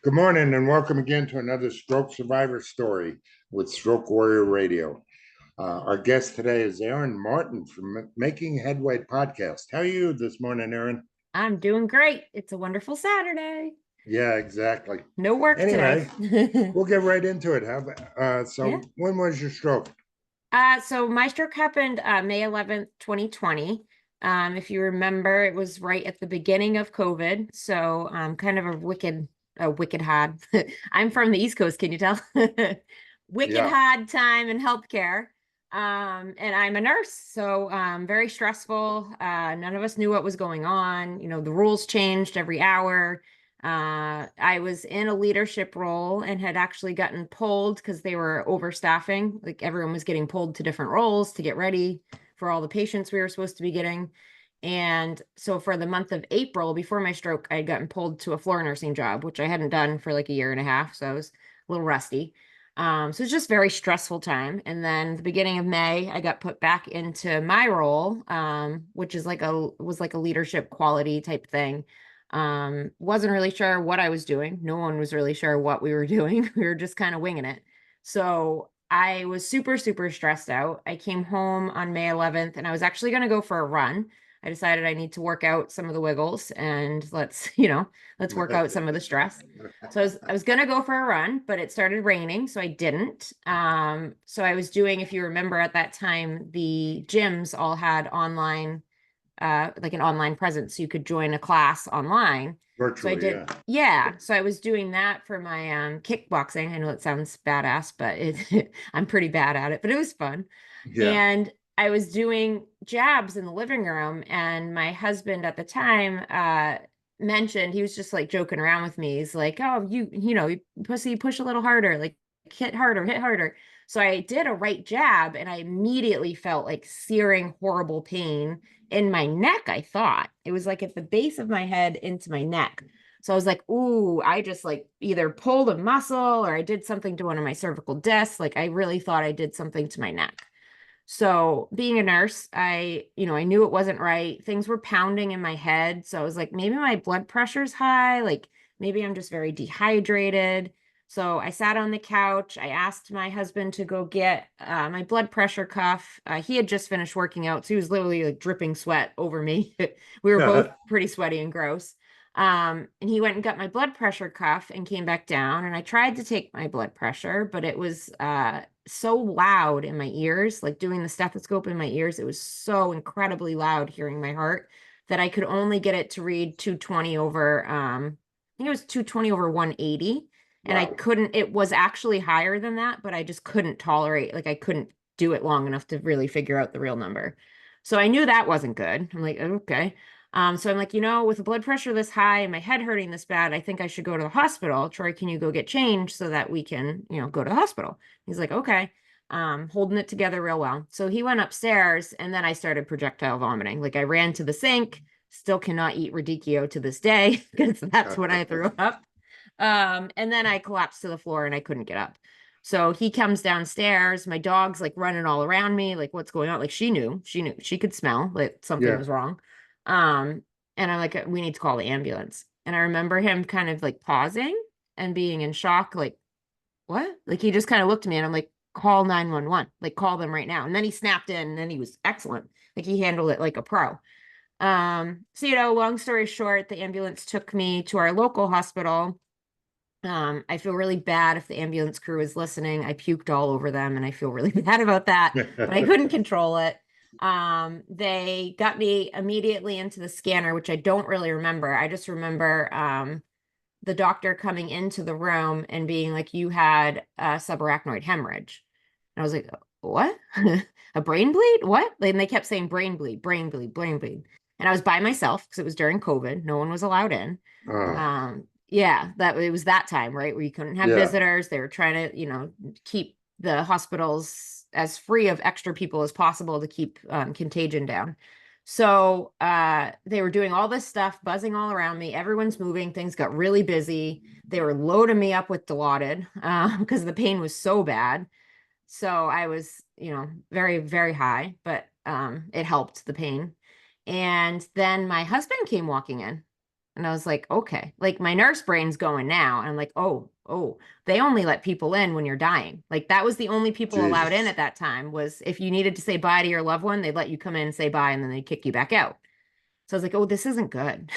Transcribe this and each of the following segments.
Good morning and welcome again to another stroke survivor story with Stroke Warrior Radio. Our guest today is Eryn Martin from Making Headway podcast. How are you this morning, Eryn? I'm doing great. It's a wonderful Saturday. Yeah, exactly. No work today. Anyway, we'll get right into it. Yeah. When was your stroke? So my stroke happened May 11th, 2020. If you remember, it was right at the beginning of COVID. So kind of a wicked hard. I'm from the East Coast, can you tell? Wicked Yeah, hard time in healthcare. And I'm a nurse, so very stressful. None of us knew what was going on. The rules changed every hour. I was in a leadership role and had actually gotten pulled because they were overstaffing. Like everyone was getting pulled to different roles to get ready for all the patients we were supposed to be getting. And so for the month of April, before my stroke, I had gotten pulled to a floor nursing job, which I hadn't done for like a year and a half. So I was a little rusty. So it's just very stressful time. And then the beginning of May, I got put back into my role, which is was like a leadership quality type thing. Wasn't really sure what I was doing. No one was really sure what we were doing. We were just kind of winging it. So I was super, super stressed out. I came home on May 11th and I was actually going to go for a run. I decided I need to work out some of the wiggles and let's work out some of the stress. So I was gonna go for a run, but it started raining, so I didn't. So I was doing, if you remember at that time, the gyms all had online like an online presence, so you could join a class online. So I virtually, did, yeah. yeah. So I was doing that for my kickboxing. I know it sounds badass, but I'm pretty bad at it, but it was fun. Yeah. And I was doing jabs in the living room, and my husband at the time mentioned, he was just like joking around with me. He's like, "Oh, you pussy, push a little harder, like hit harder, hit harder." So I did a right jab, and I immediately felt like searing, horrible pain in my neck. I thought it was like at the base of my head into my neck. So I was like, ooh, I just like either pulled a muscle or I did something to one of my cervical discs. Like I really thought I did something to my neck. So being a nurse, I knew it wasn't right. Things were pounding in my head. So I was like, maybe my blood pressure's high. Like maybe I'm just very dehydrated. So I sat on the couch. I asked my husband to go get my blood pressure cuff. He had just finished working out, so he was literally like dripping sweat over me. We were both pretty sweaty and gross. And he went and got my blood pressure cuff and came back down. And I tried to take my blood pressure, but it was so loud in my ears, like doing the stethoscope in my ears. It was so incredibly loud hearing my heart that I could only get it to read 220 over, I think it was 220 over 180. And I Wow. couldn't, it was actually higher than that, but I just couldn't tolerate, like I couldn't do it long enough to really figure out the real number. So I knew that wasn't good. I'm like, okay. So I'm like, with the blood pressure this high and my head hurting this bad, I think I should go to the hospital. Troy, can you go get changed so that we can, go to the hospital? He's like, okay. Holding it together real well. So he went upstairs and then I started projectile vomiting. Like I ran to the sink, still cannot eat radicchio to this day because that's what I threw up. And then I collapsed to the floor and I couldn't get up. So he comes downstairs. My dog's like running all around me, like what's going on? Like she knew, she could smell that something Yeah. was wrong. Um, and I'm like, we need to call the ambulance. And I remember him kind of like pausing and being in shock, like, what? Like he just kind of looked at me and I'm like, call 911, like call them right now. And then he snapped in and then he was excellent. Like he handled it like a pro. So long story short, the ambulance took me to our local hospital. I feel really bad if the ambulance crew is listening. I puked all over them and I feel really bad about that, but I couldn't control it. They got me immediately into the scanner, which I don't really remember. I just remember the doctor coming into the room and being like, you had a subarachnoid hemorrhage. And I was like, what? A brain bleed? What? And they kept saying brain bleed, brain bleed, brain bleed. And I was by myself because it was during COVID. No one was allowed in. Oh, Yeah, that it was that time, right, where you couldn't have yeah. visitors. They were trying to, keep the hospitals as free of extra people as possible to keep contagion down. So they were doing all this stuff, buzzing all around me. Everyone's moving. Things got really busy. They were loading me up with Dilaudid because the pain was so bad. So I was, very, very high, but it helped the pain. And then my husband came walking in And I was like, okay, like my nurse brain's going now. And I'm like, oh, they only let people in when you're dying. Like that was the only people allowed in Jesus. at that time was if you needed to say bye to your loved one, they'd let you come in and say bye and then they'd kick you back out. So I was like, oh, this isn't good.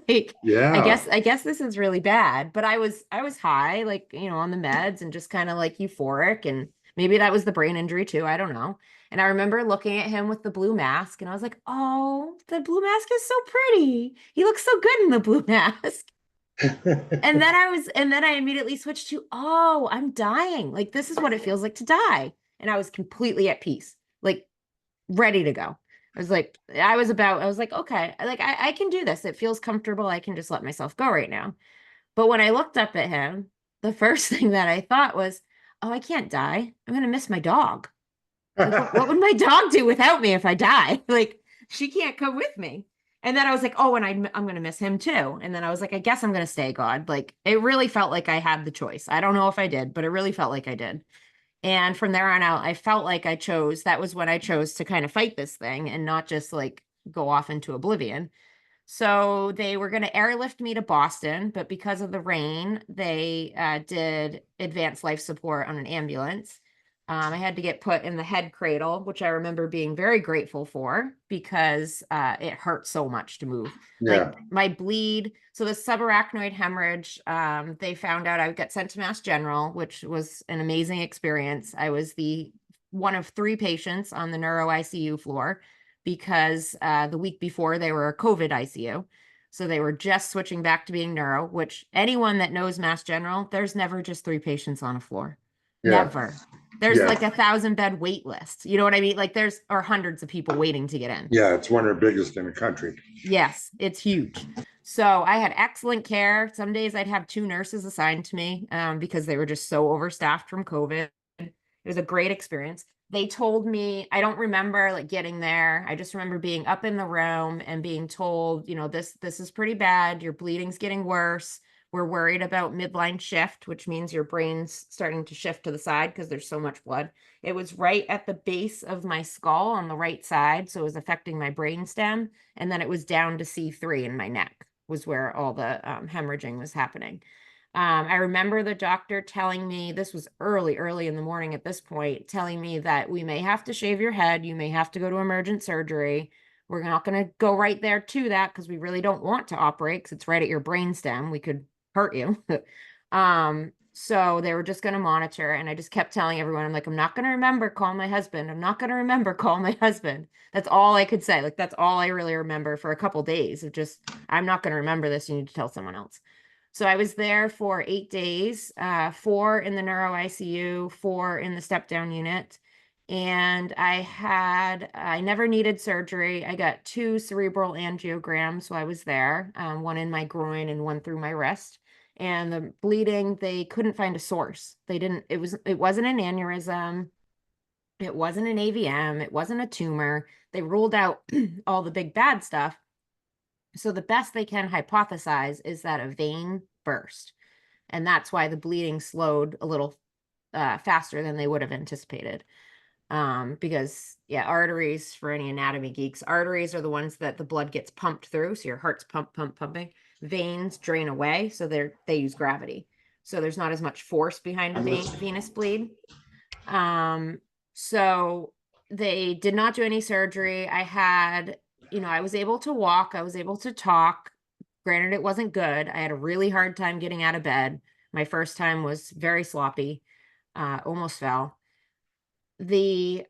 Like, Yeah. I guess this is really bad. But I was high, like, on the meds and just kind of like euphoric. And maybe that was the brain injury too. I don't know. And I remember looking at him with the blue mask and I was like, oh, the blue mask is so pretty. He looks so good in the blue mask. And then I immediately switched to, oh, I'm dying. Like, this is what it feels like to die. And I was completely at peace, like ready to go. I was like, okay, like I can do this. It feels comfortable. I can just let myself go right now. But when I looked up at him, the first thing that I thought was, oh, I can't die. I'm gonna miss my dog. Like, what would my dog do without me if I die? Like, she can't come with me. And then I was like, oh, and I'm going to miss him too. And then I was like, I guess I'm going to stay, God. Like, it really felt like I had the choice. I don't know if I did, but it really felt like I did. And from there on out, I felt like that was when I chose to kind of fight this thing and not just like go off into oblivion. So they were going to airlift me to Boston, but because of the rain, they did advanced life support on an ambulance. I had to get put in the head cradle, which I remember being very grateful for because it hurt so much to move. Yeah. Like my bleed, so the subarachnoid hemorrhage, they found out I got sent to Mass General, which was an amazing experience. I was the one of three patients on the neuro ICU floor because the week before they were a COVID ICU. So they were just switching back to being neuro, which anyone that knows Mass General, there's never just three patients on a floor. Yeah. Never. There's Yeah. like 1,000 bed wait list. You know what I mean? Like there's or hundreds of people waiting to get in. Yeah. It's one of the biggest in the country. Yes, it's huge. So I had excellent care. Some days I'd have two nurses assigned to me because they were just so overstaffed from COVID. It was a great experience. They told me, I don't remember like getting there. I just remember being up in the room and being told, this is pretty bad. Your bleeding's getting worse. We're worried about midline shift, which means your brain's starting to shift to the side because there's so much blood. It was right at the base of my skull on the right side, so it was affecting my brain stem, and then it was down to C3 in my neck was where all the hemorrhaging was happening. I remember the doctor telling me, this was early in the morning at this point, telling me that we may have to shave your head. You may have to go to emergent surgery. We're not going to go right there to that because we really don't want to operate because it's right at your brainstem. We could hurt you. So they were just going to monitor. And I just kept telling everyone, I'm like, I'm not going to remember, call my husband. I'm not going to remember, call my husband. That's all I could say. Like, that's all I really remember for a couple days of just, I'm not going to remember this. You need to tell someone else. So I was there for 8 days, 4 in the neuro ICU, 4 in the step down unit. And I never needed surgery. I got 2 cerebral angiograms. So I was there, one in my groin and one through my wrist. And the bleeding, they couldn't find a source. It wasn't an aneurysm. It wasn't an AVM. It wasn't a tumor. They ruled out all the big bad stuff. So the best they can hypothesize is that a vein burst. And that's why the bleeding slowed a little faster than they would have anticipated. Because, yeah, arteries, for any anatomy geeks, arteries are the ones that the blood gets pumped through. So your heart's pumping. Veins drain away. So they use gravity. So there's not as much force behind a venous bleed. So they did not do any surgery. I was able to walk, I was able to talk. Granted, it wasn't good. I had a really hard time getting out of bed. My first time was very sloppy, almost fell. The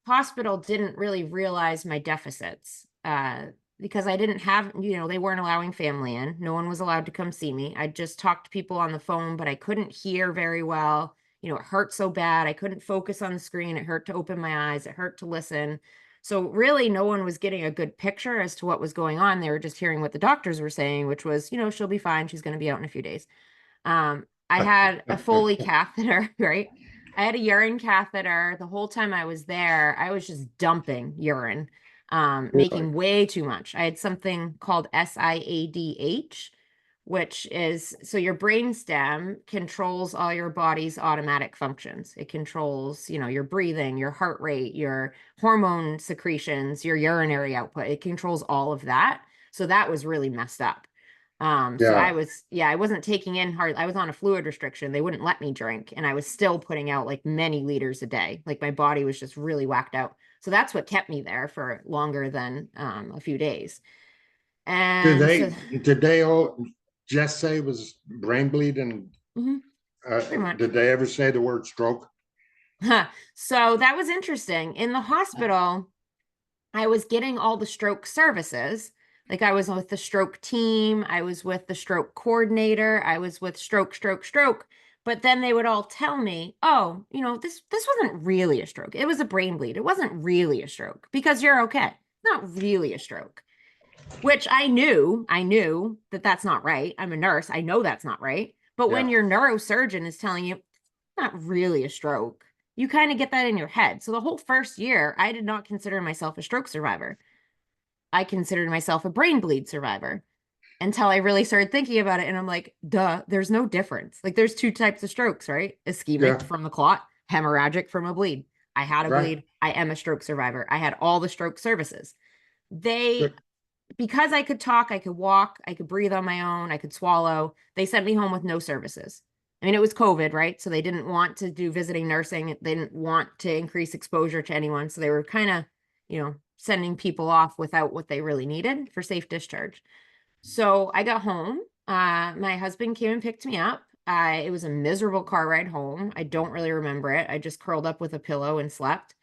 hospital didn't really realize my deficits because I didn't have, they weren't allowing family in. No one was allowed to come see me. I just talked to people on the phone, but I couldn't hear very well. It hurt so bad. I couldn't focus on the screen. It hurt to open my eyes. It hurt to listen. So really, no one was getting a good picture as to what was going on. They were just hearing what the doctors were saying, which was, she'll be fine. She's going to be out in a few days. I had a Foley catheter, right? I had a urine catheter. The whole time I was there, I was just dumping urine, making way too much. I had something called SIADH, which is so your brainstem controls all your body's automatic functions. It controls, your breathing, your heart rate, your hormone secretions, your urinary output. It controls all of that. So that was really messed up. So Yeah. I wasn't taking in hard. I was on a fluid restriction. They wouldn't let me drink, and I was still putting out like many liters a day. Like my body was just really whacked out. So that's what kept me there for longer than a few days. Did And so, they all just say it was brain bleed and mhm, pretty much. did they ever say the word stroke? So that was interesting. In the hospital, I was getting all the stroke services. Like I was with the stroke team, I was with the stroke coordinator, I was with stroke. But then they would all tell me, "Oh, this wasn't really a stroke. It was a brain bleed. It wasn't really a stroke because you're okay. Not really a stroke." Which I knew that that's not right. I'm a nurse. I know that's not right. But when Yeah. your neurosurgeon is telling you, not really a stroke, you kind of get that in your head. So the whole first year, I did not consider myself a stroke survivor. I considered myself a brain bleed survivor until I really started thinking about it. And I'm like, duh, there's no difference. Like, there's two types of strokes, right? Ischemic Yeah. from the clot, hemorrhagic from a bleed. I had a Right. bleed. I am a stroke survivor. I had all the stroke services. They, Good. because I could talk, I could walk, I could breathe on my own, I could swallow, they sent me home with no services. I mean, it was COVID, right? So they didn't want to do visiting nursing. They didn't want to increase exposure to anyone. So they were kind of, sending people off without what they really needed for safe discharge. So I got home. My husband came and picked me up. It was a miserable car ride home. I don't really remember it. I just curled up with a pillow and slept.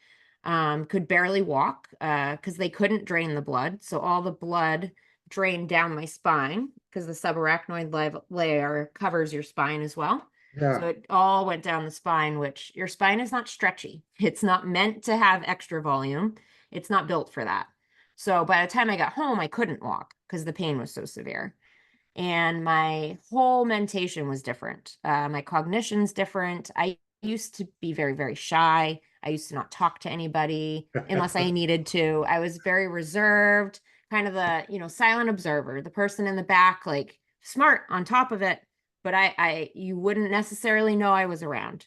Could barely walk because they couldn't drain the blood. So all the blood drained down my spine because the subarachnoid layer covers your spine as well. So Yeah. it all went down the spine, which your spine is not stretchy. It's not meant to have extra volume. It's not built for that. So by the time I got home, I couldn't walk because the pain was so severe. And my whole mentation was different. My cognition's different. I used to be very, very shy. I used to not talk to anybody unless I needed to. I was very reserved, kind of the, silent observer, the person in the back, like smart on top of it, but you wouldn't necessarily know I was around.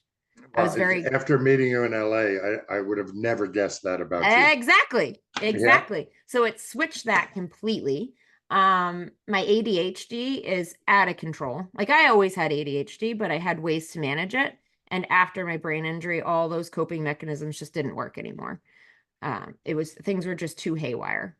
I was Well, very after meeting you in LA, I would have never guessed that about you. Exactly. Yeah. Exactly. So it switched that completely. My ADHD is out of control. Like I always had ADHD, but I had ways to manage it. And after my brain injury, all those coping mechanisms just didn't work anymore. Things were just too haywire.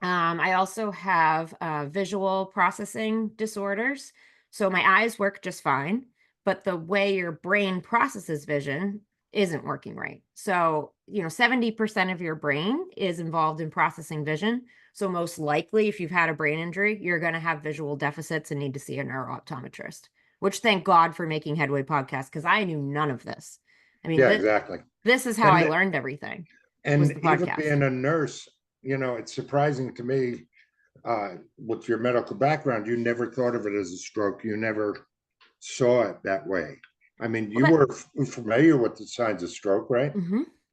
I also have visual processing disorders. So my eyes work just fine, but the way your brain processes vision isn't working right. So, 70% of your brain is involved in processing vision. So most likely, if you've had a brain injury, you're going to have visual deficits and need to see a neurooptometrist, which thank God for making Headway podcast because I knew none of this. I mean, Yeah, exactly. this is how I And learned everything was and the even podcast. being a nurse, it's surprising to me with your medical background, you never thought of it as a stroke. You never saw it that way. I mean, Well, you were familiar with the signs of stroke, right?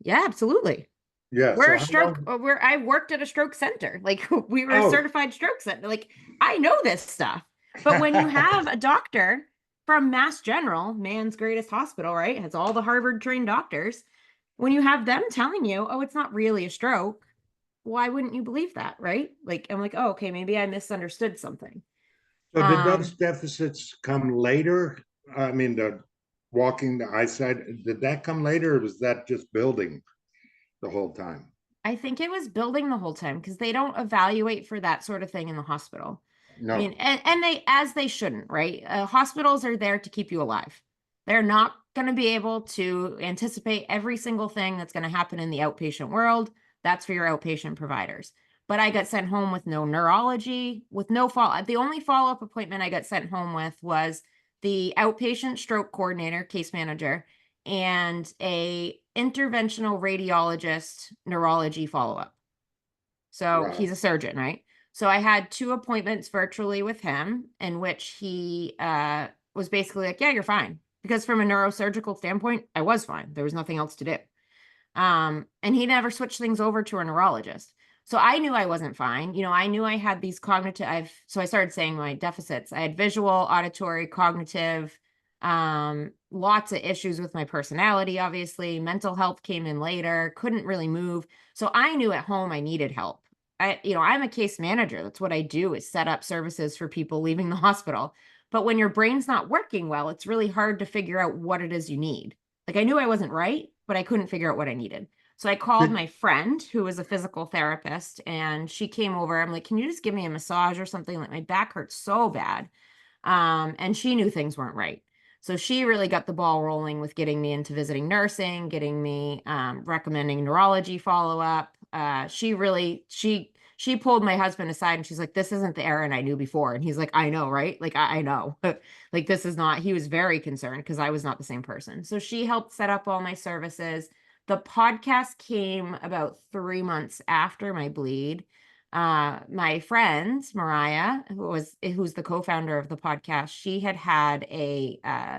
yeah, absolutely. Yeah. We're So a how stroke, long? I worked at a stroke center. Like we were a Oh, certified stroke center. Like I know this stuff. But when you have a doctor from Mass General, man's greatest hospital, right? Has all the Harvard trained doctors. When you have them telling you, oh, it's not really a stroke, why wouldn't you believe that, right? Like I'm like, oh, okay, maybe I misunderstood something. so did those Um, deficits come later? I mean, the walking, the eyesight, did that come later, or was that just building the whole time? I think it was building the whole time because they don't evaluate for that sort of thing in the hospital. I mean, No. and they, as they shouldn't, right? Hospitals are there to keep you alive. They're not going to be able to anticipate every single thing that's going to happen in the outpatient world. That's for your outpatient providers. But I got sent home with no neurology, with no follow. The only follow up appointment I got sent home with was the outpatient stroke coordinator, case manager, and a interventional radiologist neurology follow up. So he's Wow. a surgeon, right? So I had two appointments virtually with him in which he was basically like, yeah, you're fine. Because from a neurosurgical standpoint, I was fine. There was nothing else to do. And he never switched things over to a neurologist. So I knew I wasn't fine. I knew I had these so I started saying my deficits. I had visual, auditory, cognitive, lots of issues with my personality, obviously. Mental health came in later, couldn't really move. So I knew at home I needed help. I'm a case manager. That's what I do, is set up services for people leaving the hospital. But when your brain's not working well, it's really hard to figure out what it is you need. Like, I knew I wasn't right, but I couldn't figure out what I needed. So I called Did, my friend who was a physical therapist, and she came over. I'm like, can you just give me a massage or something? Like, my back hurts so bad. And she knew things weren't right. So she really got the ball rolling with getting me into visiting nursing, getting me recommending neurology follow-up. She pulled my husband aside and she's like, this isn't the Eryn I knew before. And he's like, I know, right? Like, I know. Like, this is not, he was very concerned because I was not the same person. So she helped set up all my services. The podcast came about 3 months after my bleed. My friend Mariah, who's the co-founder of the podcast, she had a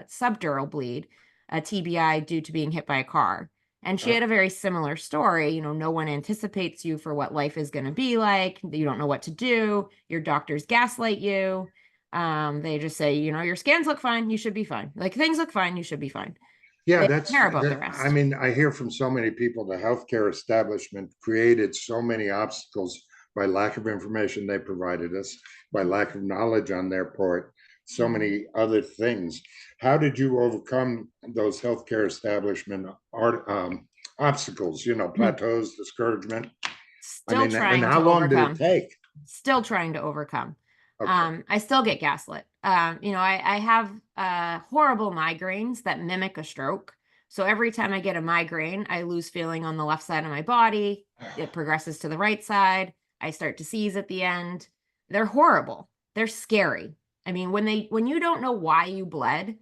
subdural bleed, a TBI, due to being hit by a car. And she uh, had a very similar story. No one anticipates you for what life is going to be like. You don't know what to do. Your doctors gaslight you. They just say, your scans look fine. You should be fine. Like, things look fine. You should be fine. yeah, They don't care about the I rest. mean, I hear from so many people, the healthcare establishment created so many obstacles by lack of information they provided us, by lack of knowledge on their part, so Mhm. many other things. How did you overcome those healthcare establishment obstacles, plateaus, discouragement? I Still mean, and trying how to long did it overcome. take? Still trying to overcome. Okay. I still get gaslit. I have horrible migraines that mimic a stroke. So every time I get a migraine, I lose feeling on the left side of my body. It progresses to the right side. I start to seize at the end. They're horrible. They're scary. I mean, when you don't know why you bled,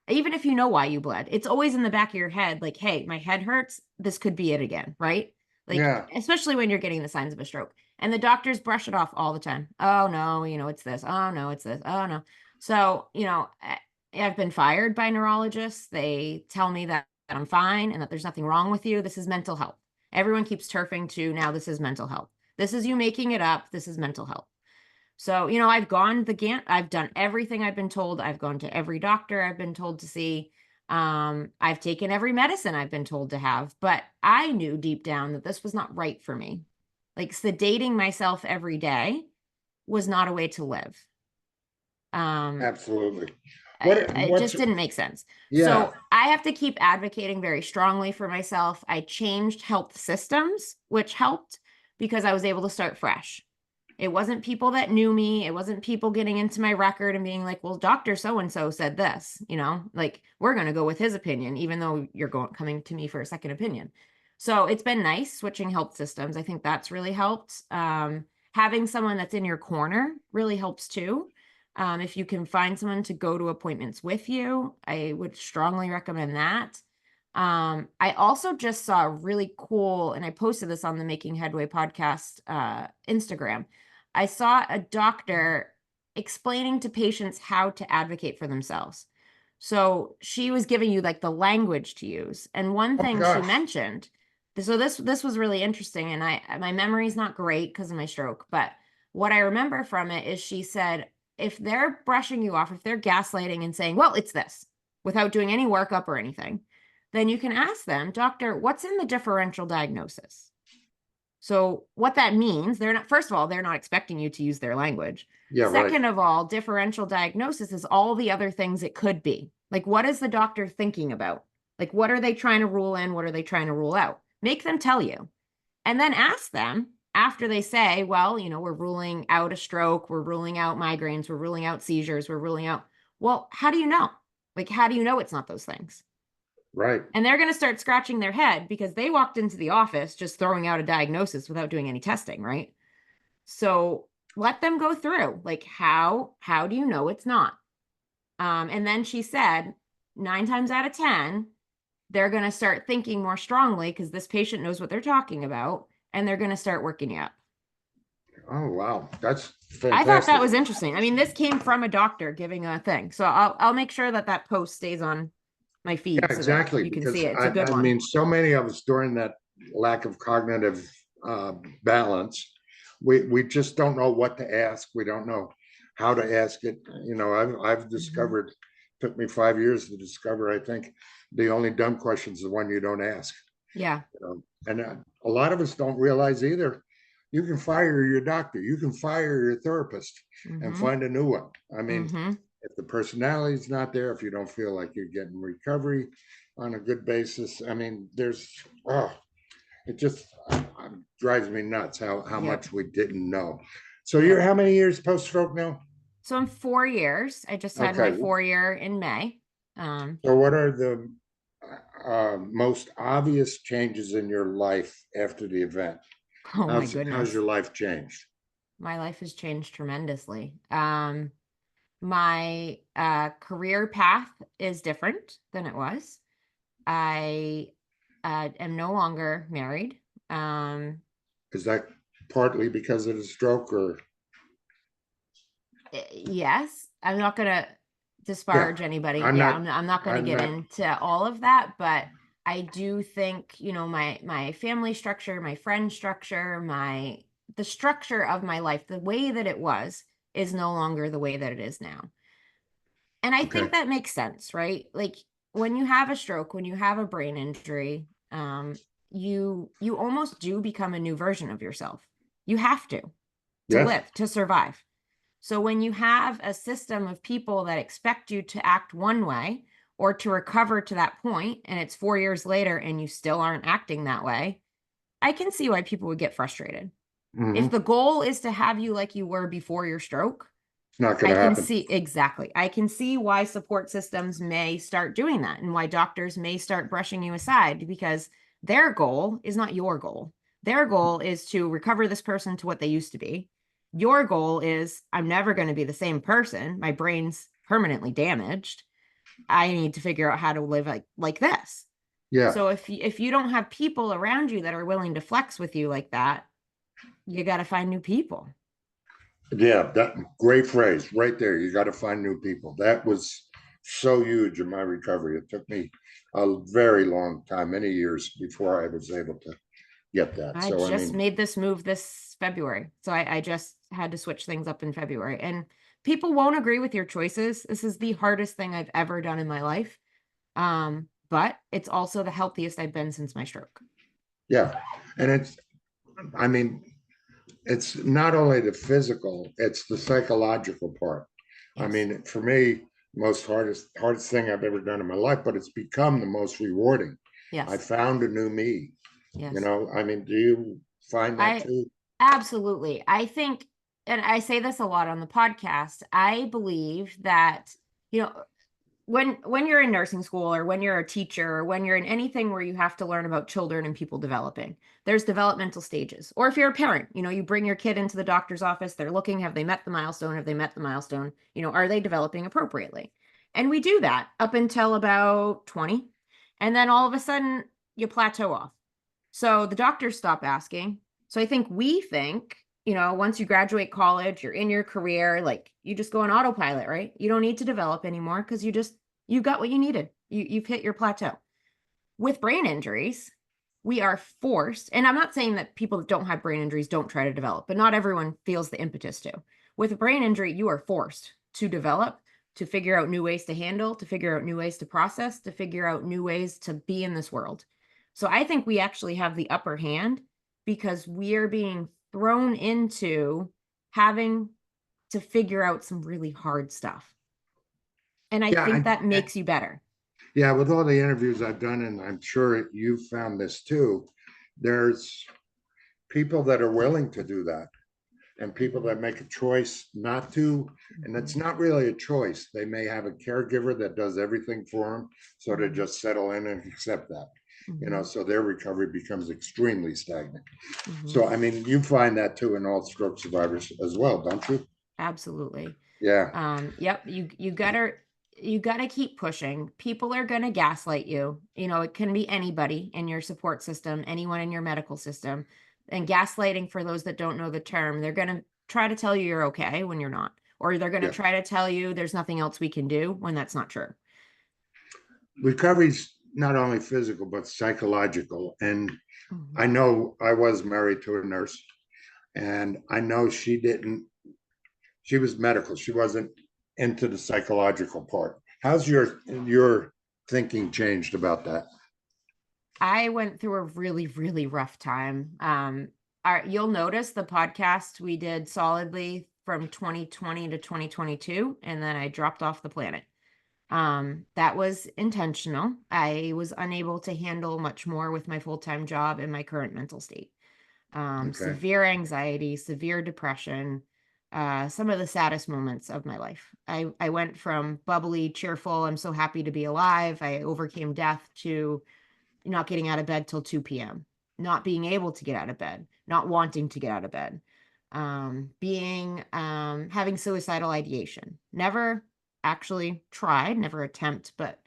even if you know why you bled, it's always in the back of your head, like, hey, my head hurts. This could be it again, right? Like, Yeah, especially when you're getting the signs of a stroke. And the doctors brush it off all the time. Oh no, it's this. Oh no, it's this. Oh no. So, I've been fired by neurologists. They tell me that I'm fine and that there's nothing wrong with you. This is mental health. Everyone keeps turfing to, now this is mental health. This is you making it up. This is mental health. So, I've done everything I've been told. I've gone to every doctor I've been told to see. I've taken every medicine I've been told to have, but I knew deep down that this was not right for me. Like, sedating myself every day was not a way to live. Um, absolutely. it What's just didn't make sense. yeah, So I have to keep advocating very strongly for myself. I changed health systems, which helped because I was able to start fresh. It wasn't people that knew me. It wasn't people getting into my record and being like, well, Dr. So and so said this, like, we're going to go with his opinion, even though you're coming to me for a second opinion. So it's been nice switching health systems. I think that's really helped. Having someone that's in your corner really helps too. If you can find someone to go to appointments with you, I would strongly recommend that. I also just saw really cool, and I posted this on the Making Headway podcast Instagram. I saw a doctor explaining to patients how to advocate for themselves. So she was giving you like the language to use. And one oh my thing she gosh. mentioned, so this was really interesting, and my memory's not great because of my stroke, but what I remember from it is she said, if they're brushing you off, if they're gaslighting and saying, well, it's this, without doing any workup or anything, then you can ask them, doctor, what's in the differential diagnosis? So what that means, they're not, first of all, they're not expecting you to use their language. Yeah, right. Second of all, differential diagnosis is all the other things it could be. Like, what is the doctor thinking about? Like, what are they trying to rule in? What are they trying to rule out? Make them tell you. And then ask them after they say, well, we're ruling out a stroke, we're ruling out migraines, we're ruling out seizures, we're ruling out, well, how do you know? Like, how do you know it's not those things? Right. And they're going to start scratching their head because they walked into the office just throwing out a diagnosis without doing any testing, right? So let them go through, like, how do you know it's not? And then she said 9 times out of 10, they're going to start thinking more strongly because this patient knows what they're talking about, and they're going to start working you up. Oh, wow. That's I thought that fantastic. was interesting. I mean, this came from a doctor giving a thing. So I'll make sure that post stays on my Yeah, feed so that exactly. you can see Because it. It's a good I one. mean, so many of us during that lack of cognitive balance, we just don't know what to ask. We don't know how to ask it. I've Mhm. discovered, took me 5 years to discover, I think the only dumb question is the one you don't ask. Yeah. And a lot of us don't realize either. you can fire your doctor, you can fire your therapist and Mm-hmm. find a new one. I mean, Mm-hmm. if the personality is not there, if you don't feel like you're getting recovery on a good basis, I mean, it just drives me nuts how Yep. much we didn't know. So you're Yep. how many years post stroke now? So in 4 years, I just had my Okay. 4 year in May. Um, So what are the most obvious changes in your life after the event? oh my How's your goodness. life changed? My life has changed tremendously. My career path is different than it was. I am no longer married. Um, Is that partly because of the stroke or yes, I'm not gonna yeah, disparage anybody. I'm Yeah, not I'm not gonna I'm get not into all of that, but I do think, my family structure, my friend structure, the structure of my life, the way that it was, is no longer the way that it is now. And I okay. think that makes sense, right? Like when you have a stroke, when you have a brain injury, you almost do become a new version of yourself. You have to Yes. live, to survive. So when you have a system of people that expect you to act one way or to recover to that point, and it's 4 years later and you still aren't acting that way, I can see why people would get frustrated. If Hmm. the goal is to have you like you were before your stroke, It's not going I to can happen. see exactly. I can see why support systems may start doing that and why doctors may start brushing you aside because their goal is not your goal. Their goal is to recover this person to what they used to be. Your goal is I'm never going to be the same person. My brain's permanently damaged. I need to figure out how to live like this. Yeah. So if you don't have people around you that are willing to flex with you like that, you got to find new people. Yeah, that great phrase right there. You got to find new people. That was so huge in my recovery. It took me a very long time, many years before I was able to get that. I So I just mean, made this move this February. So I just had to switch things up in February. And people won't agree with your choices. This is the hardest thing I've ever done in my life. But it's also the healthiest I've been since my stroke. yeah. And I mean, it's not only the physical, it's the psychological part. I Yes. mean, for me, most hardest thing I've ever done in my life, but it's become the most rewarding. I Yes. found a new me. Yes. I mean, do you find that I too? absolutely. I think, and I say this a lot on the podcast, I believe that, you know, when you're in nursing school or when you're a teacher or when you're in anything where you have to learn about children and people developing, there's developmental stages. Or if you're a parent, you bring your kid into the doctor's office, they're looking, have they met the milestone? Have they met the milestone? Are they developing appropriately? And we do that up until about 20. And then all of a sudden you plateau off. So the doctors stop asking. So I think we think, once you graduate college, you're in your career, like you just go on autopilot, right? You don't need to develop anymore because you got what you needed. You've hit your plateau. With brain injuries, we are forced, and I'm not saying that people that don't have brain injuries don't try to develop, but not everyone feels the impetus to. With a brain injury, you are forced to develop, to figure out new ways to handle, to figure out new ways to process, to figure out new ways to be in this world. So I think we actually have the upper hand because we are being thrown into having to figure out some really hard stuff. And I Yeah, think that makes you better. yeah. With all the interviews I've done, and I'm sure you've found this too, there's people that are willing to do that, and people that make a choice not to. And it's Mhm. not really a choice. They may have a caregiver that does everything for them, so they Mhm. just settle in and accept that. Mhm. So their recovery becomes extremely stagnant. Mhm. So I mean, you find that too in all stroke survivors as well, don't you? Absolutely. Yeah, Yep, you gotta keep pushing. People are gonna gaslight you. It can be anybody in your support system, anyone in your medical system. And gaslighting, for those that don't know the term, they're gonna try to tell you you're okay when you're not. Or they're gonna yeah. try to tell you there's nothing else we can do when that's not true. Recovery's not only physical but psychological. And Mhm. I know I was married to a nurse, and I know she didn't. She was medical. She wasn't into the psychological part. How's your thinking changed about that? I went through a really, really rough time. you'll notice the podcast we did solidly from 2020 to 2022, and then I dropped off the planet. That was intentional. I was unable to handle much more with my full-time job and my current mental state. Okay. Severe anxiety, severe depression, some of the saddest moments of my life. I went from bubbly, cheerful, I'm so happy to be alive. I overcame death to not getting out of bed till 2 p.m., not being able to get out of bed, not wanting to get out of bed, having suicidal ideation. Never actually tried, never attempt, but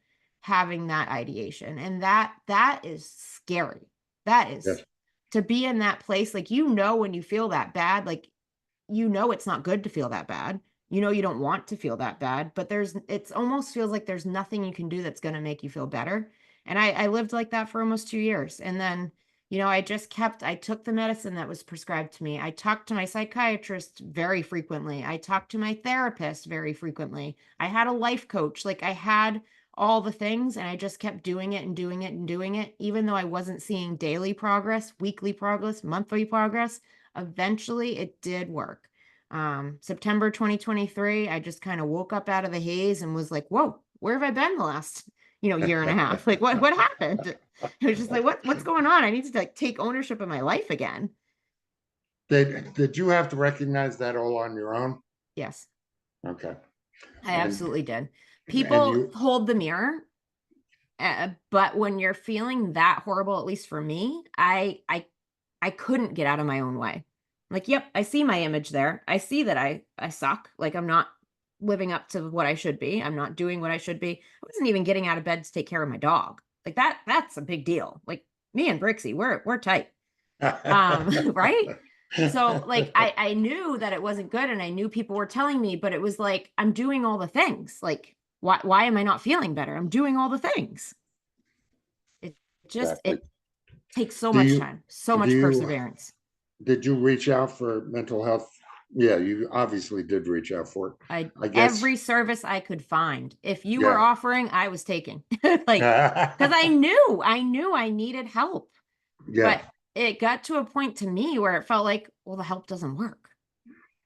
having that ideation. And that is scary. That is Yes. to be in that place. Like, when you feel that bad, like, it's not good to feel that bad. You don't want to feel that bad, but it's almost feels like there's nothing you can do that's going to make you feel better. And I lived like that for almost 2 years. And then, I took the medicine that was prescribed to me. I talked to my psychiatrist very frequently. I talked to my therapist very frequently. I had a life coach. Like, I had all the things, and I just kept doing it and doing it and doing it, even though I wasn't seeing daily progress, weekly progress, monthly progress. Eventually it did work. September 2023, I just kind of woke up out of the haze and was like, whoa, where have I been the last, year and a half? Like, what happened? It was just like, what's going on? I need to like take ownership of my life again. Did you have to recognize that all on your own? Yes, Okay. I And absolutely did. and People you hold the mirror, but when you're feeling that horrible, at least for me, I couldn't get out of my own way. Like, yep, I see my image there. I see that I suck. Like, I'm not living up to what I should be. I'm not doing what I should be. I wasn't even getting out of bed to take care of my dog. Like, that's a big deal. Like, me and Brixie, we're tight. Right? So like I knew that it wasn't good, and I knew people were telling me, but it was like, I'm doing all the things. Like, why am I not feeling better? I'm doing all the things. It just Exactly. it takes so Do much you time, so do much you perseverance. did you reach out for mental health? Yeah, you obviously did reach out for it. I guess, Every service I could find. If you were yeah. offering, I was taking. Like, because I knew I needed help. Yeah, But it got to a point to me where it felt like, well, the help doesn't work.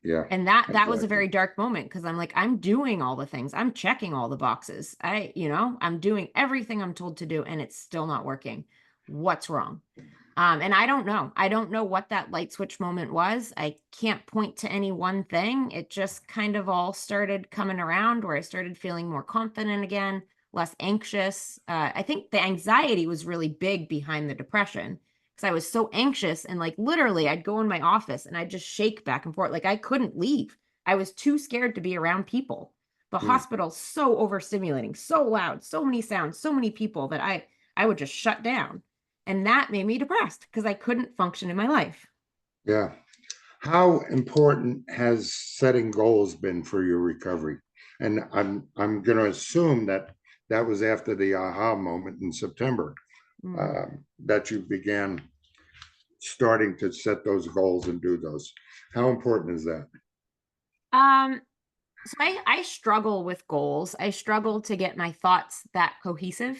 yeah, And that was a exactly. very dark moment, because I'm like, I'm doing all the things. I'm checking all the boxes. I'm doing everything I'm told to do, and it's still not working. What's wrong? And I don't know. I don't know what that light switch moment was. I can't point to any one thing. It just kind of all started coming around, where I started feeling more confident again, less anxious. I think the anxiety was really big behind the depression, because I was so anxious, and like literally I'd go in my office and I'd just shake back and forth. Like, I couldn't leave. I was too scared to be around people. The Hmm. hospital's so overstimulating, so loud, so many sounds, so many people that I would just shut down. And that made me depressed because I couldn't function in my life. Yeah. How important has setting goals been for your recovery? And I'm going to assume that that was after the aha moment in September, Mm. that you began starting to set those goals and do those. How important is that? Um, so I struggle with goals. I struggle to get my thoughts that cohesive.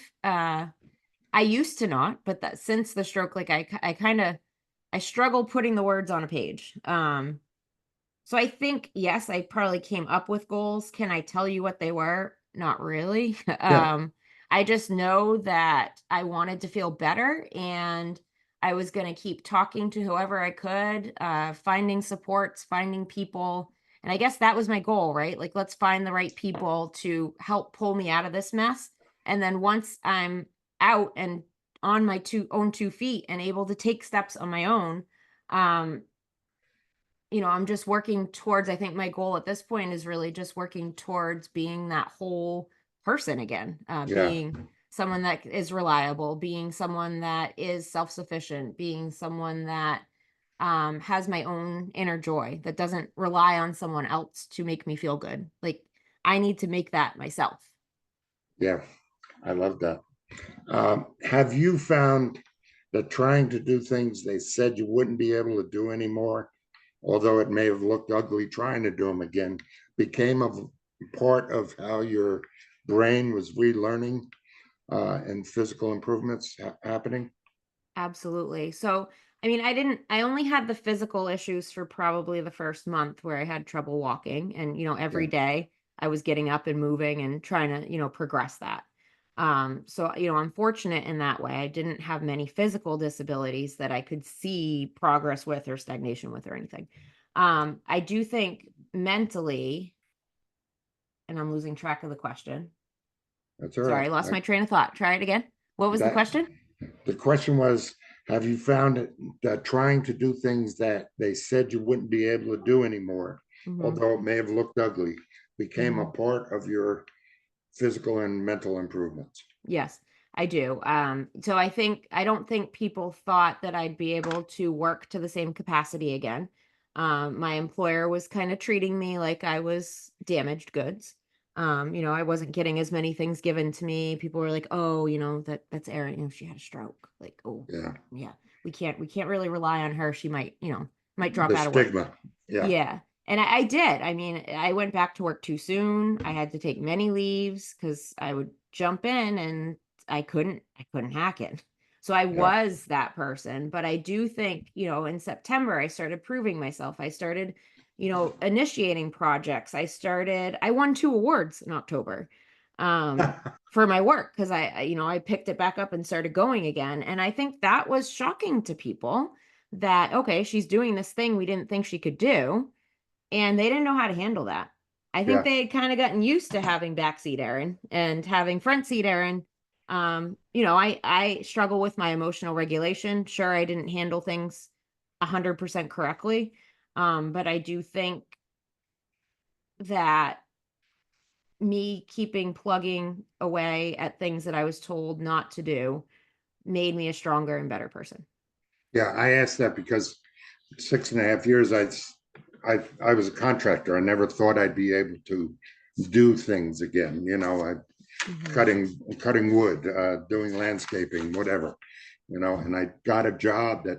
I used to not, but that since the stroke, like I kind of I struggle putting the words on a page. So I think, yes, I probably came up with goals. Can I tell you what they were? Not really. Yeah, I just know that I wanted to feel better, and I was going to keep talking to whoever I could, finding supports, finding people. And I guess that was my goal, right? Like, let's find the right people to help pull me out of this mess. And then once I'm out and on my own 2 feet and able to take steps on my own, um, I'm just working towards, I think my goal at this point is really just working towards being that whole person again, yeah, being someone that is reliable, being someone that is self-sufficient, being someone that has my own inner joy, that doesn't rely on someone else to make me feel good. Like, I need to make that myself. yeah. I love that. Have you found that trying to do things they said you wouldn't be able to do anymore, although it may have looked ugly trying to do them again, became a part of how your brain was relearning and physical improvements happening? Absolutely. So I mean, I only had the physical issues for probably the first month where I had trouble walking. And, every Yeah, day I was getting up and moving and trying to, progress that. So, I'm fortunate in that way. I didn't have many physical disabilities that I could see progress with or stagnation with or anything. I do think mentally, and I'm losing track of the question. that's all Sorry, right. I lost my train of thought. Try it again. What was the That question? the question was, have you found that trying to do things that they said you wouldn't be able to do anymore, Hmm. although it may have looked ugly, became a Hmm. part of your physical and mental improvements? Yes, I do. So I don't think people thought that I'd be able to work to the same capacity again. My employer was kind of treating me like I was damaged goods. I wasn't getting as many things given to me. People were like, "Oh, that's Eryn. She had a stroke." Like, "Oh, Yeah, yeah, we can't really rely on her. She might drop the out of work." stigma. Yeah. Yeah. And I did. I mean, I went back to work too soon. I had to take many leaves because I would jump in and I couldn't hack it. So I Yeah. was that person. But I do think, in September, I started proving myself. I started, initiating projects. I won 2 awards in October for my work because I picked it back up and started going again. And I think that was shocking to people that, okay, she's doing this thing we didn't think she could do, and they didn't know how to handle that. I think Yeah. they had kind of gotten used to having backseat Eryn and having front seat Eryn. I struggle with my emotional regulation. Sure, I didn't handle things 100% correctly. But I do think that me keeping plugging away at things that I was told not to do made me a stronger and better person. Yeah. I asked that because 6.5 years, I was a contractor. I never thought I'd be able to do things again. I Hmm. cutting wood, doing landscaping, whatever. And I got a job that,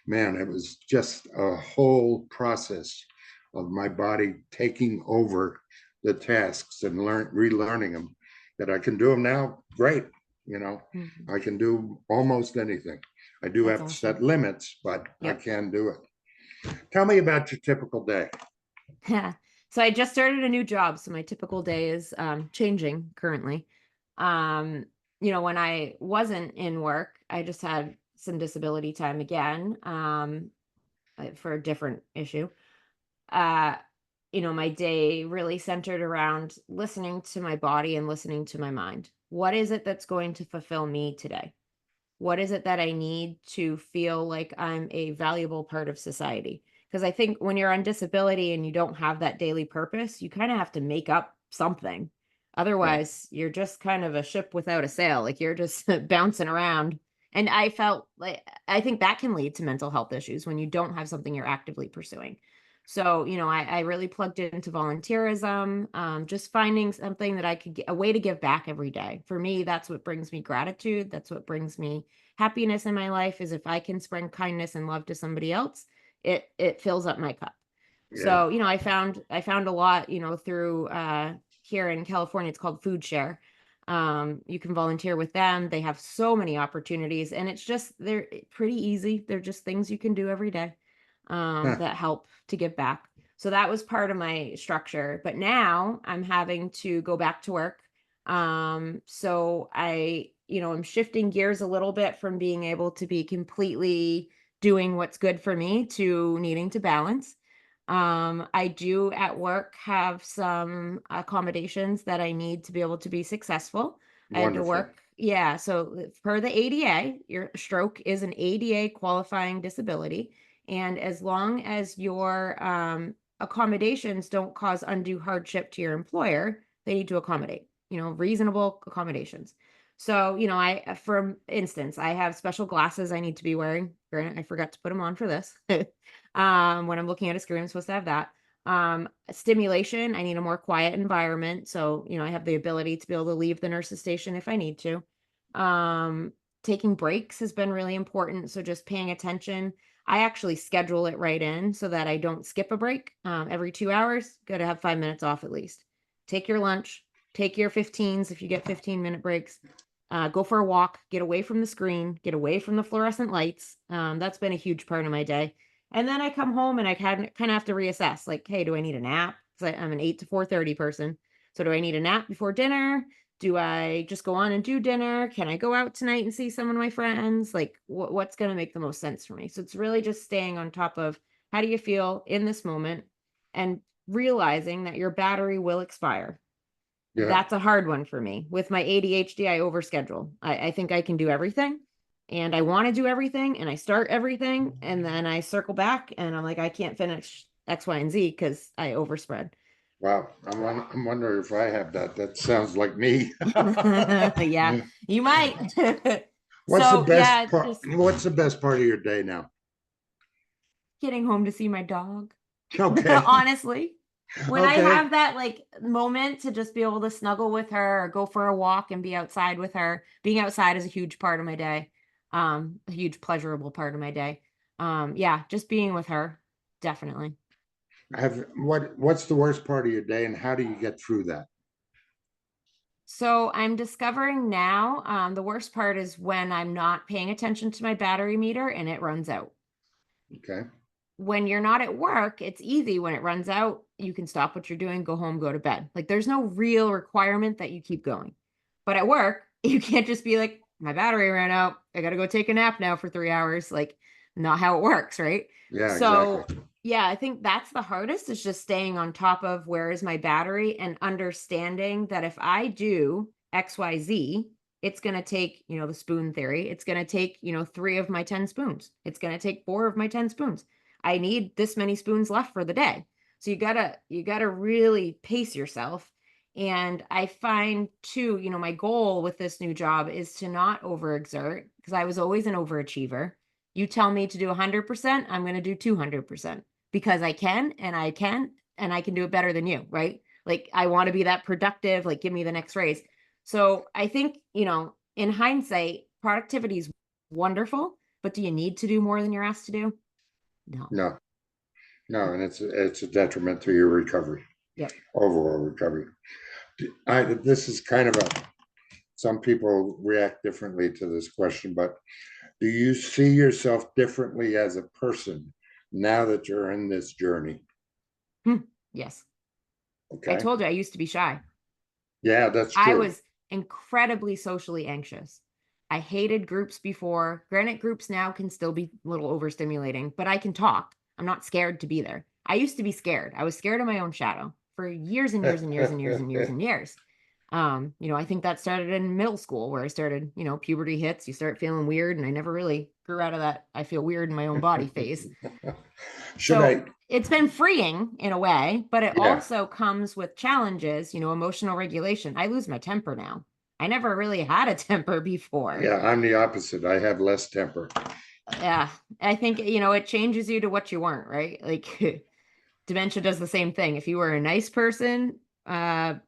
man, it was just a whole process of my body taking over the tasks and relearning them. That I can do them now, great. You know, Hmm. I can do almost anything. I do That's have to awesome. set limits, but I Yep. can do it. Tell me about your typical day. Yeah. So I just started a new job, so my typical day is changing currently. Um, when I wasn't in work, I just had some disability time again, for a different issue. Uh, my day really centered around listening to my body and listening to my mind. What is it that's going to fulfill me today? What is it that I need to feel like I'm a valuable part of society? Because I think when you're on disability and you don't have that daily purpose, you kind of have to make up something. Yeah, Otherwise, you're just kind of a ship without a sail. Like you're just bouncing around. And I felt like I think that can lead to mental health issues when you don't have something you're actively pursuing. So, I really plugged into volunteerism, just finding something that I could get a way to give back every day. For me, that's what brings me gratitude. That's what brings me happiness in my life is if I can spread kindness and love to somebody else, it fills up my cup. yeah. So, I found a lot, through here in California, it's called Food Share. You can volunteer with them. They have so many opportunities and they're pretty easy. They're just things you can do every day Huh. that help to give back. So that was part of my structure. But now I'm having to go back to work. So I'm shifting gears a little bit from being able to be completely doing what's good for me to needing to balance. I do at work have some accommodations that I need to be able to be successful. I had to Wonderful. work, yeah. So per the ADA, your stroke is an ADA qualifying disability. And as long as your accommodations don't cause undue hardship to your employer, they need to accommodate, reasonable accommodations. So, for instance, I have special glasses I need to be wearing. Granted, I forgot to put them on for this. When I'm looking at a screen, I'm supposed to have that. Stimulation, I need a more quiet environment. So, I have the ability to be able to leave the nurse's station if I need to. Um, Taking breaks has been really important. So just paying attention. I actually schedule it right in so that I don't skip a break. Every 2 hours, got to have 5 minutes off at least. Take your lunch, take your 15s if you get 15-minute breaks. go for a walk, get away from the screen, get away from the fluorescent lights. That's been a huge part of my day. And then I come home and I kind of have to reassess, like, hey, do I need a nap? Because I'm an 8 to 4:30 person. So do I need a nap before dinner? Do I just go on and do dinner? Can I go out tonight and see some of my friends? Like, what's going to make the most sense for me? So it's really just staying on top of how do you feel in this moment and realizing that your battery will expire. Yeah. That's a hard one for me. With my ADHD, I overschedule. I think I can do everything and I want to do everything and I start everything and then I circle back and I'm like, I can't finish X, Y, and Z because I overspread. Wow. I'm wondering if I have that. That sounds like me. Yeah, you might. What's the So best yeah, part? just What's the best part of your day now? getting home to see my dog. Okay. Honestly, when I Okay. have that like moment to just be able to snuggle with her or go for a walk and be outside with her, being outside is a huge part of my day. A huge pleasurable part of my day. Yeah, just being with her, definitely. What's the worst part of your day and how do you get through that? So I'm discovering now, the worst part is when I'm not paying attention to my battery meter and it runs out. Okay. When you're not at work, it's easy. When it runs out, you can stop what you're doing, go home, go to bed. Like there's no real requirement that you keep going. But at work, you can't just be like, my battery ran out. I got to go take a nap now for 3 hours. Like, not how it works, right? Yeah, exactly. So, yeah, I think that's the hardest is just staying on top of where is my battery and understanding that if I do XYZ, it's going to take, the spoon theory. It's going to take, 3 of my 10 spoons. It's going to take 4 of my 10 spoons. I need this many spoons left for the day. So you gotta really pace yourself. And I find too, my goal with this new job is to not overexert because I was always an overachiever. You tell me to do 100%, I'm going to do 200% because I can do it better than you, right? Like I want to be that productive, like give me the next raise. So I think, in hindsight, productivity is wonderful, but do you need to do more than you're asked to do? No. No, no, and it's a detriment to your recovery, Yep. overall recovery. This is kind of some people react differently to this question, but do you see yourself differently as a person now that you're in this journey? Yes. I Okay. told you I used to be shy. Yeah, that's I true. was incredibly socially anxious. I hated groups before. Granted, groups now can still be a little overstimulating, but I can talk. I'm not scared to be there. I used to be scared. I was scared of my own shadow for years and years and years and years and years and years. I think that started in middle school where I started, puberty hits, you start feeling weird, and I never really grew out of that I feel weird in my own body phase. Should So I? it's been freeing in a way, but it Yeah, also comes with challenges, emotional regulation. I lose my temper now. I never really had a temper before. yeah, I'm the opposite. I have less temper. Yeah, I think, it changes you to what you weren't, right? Like dementia does the same thing. If you were a nice person